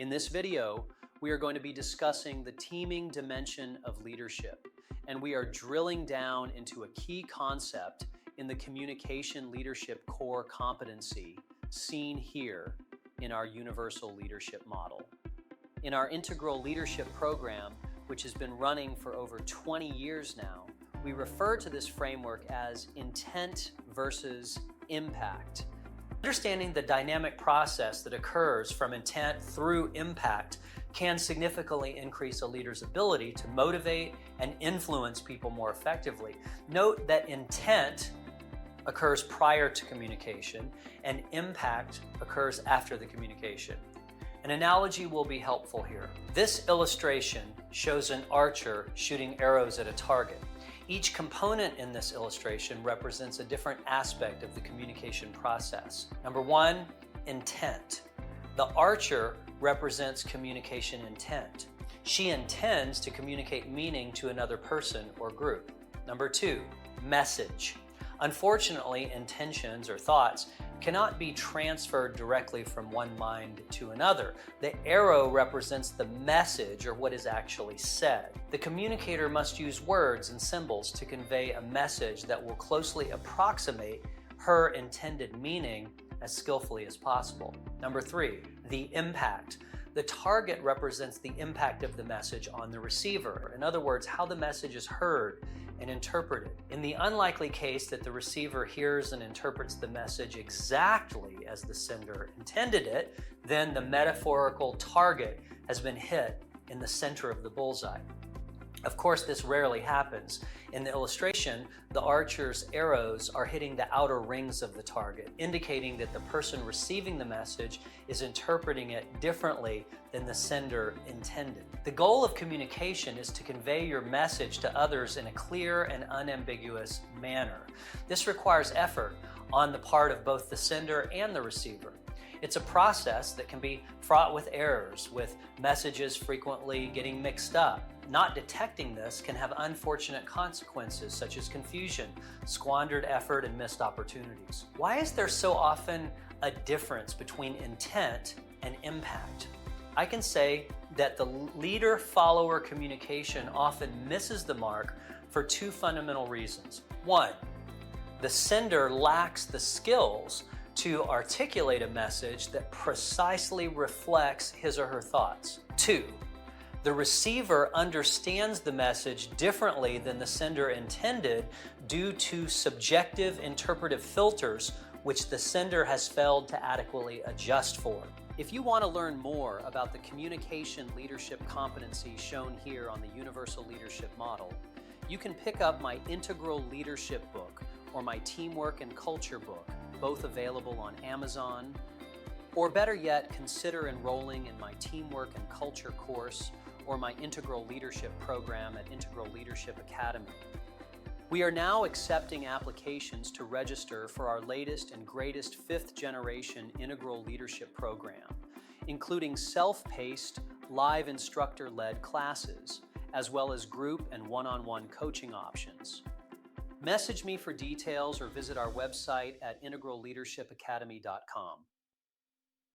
In this video, we are going to be discussing the teaming dimension of leadership, and we are drilling down into a key concept in the communication leadership core competency seen here in our universal leadership model. In our integral leadership program, which has been running for over 20 years now, we refer to this framework as intent versus impact. Understanding the dynamic process that occurs from intent through impact can significantly increase a leader's ability to motivate and influence people more effectively. Note that intent occurs prior to communication and impact occurs after the communication. An analogy will be helpful here. This illustration shows an archer shooting arrows at a target. Each component in this illustration represents a different aspect of the communication process. Number one, intent. The archer represents communication intent. She intends to communicate meaning to another person or group. Number two, message. Unfortunately, intentions or thoughts cannot be transferred directly from one mind to another. The arrow represents the message or what is actually said. The communicator must use words and symbols to convey a message that will closely approximate her intended meaning as skillfully as possible. Number three, the impact. The target represents the impact of the message on the receiver. In other words, how the message is heard and interpreted. In the unlikely case that the receiver hears and interprets the message exactly as the sender intended it, then the metaphorical target has been hit in the center of the bullseye. Of course, this rarely happens. In the illustration, the archer's arrows are hitting the outer rings of the target, indicating that the person receiving the message is interpreting it differently than the sender intended. The goal of communication is to convey your message to others in a clear and unambiguous manner. This requires effort on the part of both the sender and the receiver. It's a process that can be fraught with errors, with messages frequently getting mixed up. Not detecting this can have unfortunate consequences such as confusion, squandered effort, and missed opportunities. Why is there so often a difference between intent and impact? I can say that the leader-follower communication often misses the mark for two fundamental reasons. One, the sender lacks the skills to articulate a message that precisely reflects his or her thoughts. Two, the receiver understands the message differently than the sender intended due to subjective interpretive filters which the sender has failed to adequately adjust for. If you want to learn more about the communication leadership competency shown here on the Universal Leadership Model, you can pick up my Integral Leadership book or my Teamwork and Culture book, both available on Amazon. Or better yet, consider enrolling in my Teamwork and Culture course or my Integral Leadership program at Integral Leadership Academy. We are now accepting applications to register for our latest and greatest 5th generation Integral Leadership program, including self-paced, live instructor-led classes, as well as group and one-on-one coaching options. Message me for details or visit our website at integralleadershipacademy.com.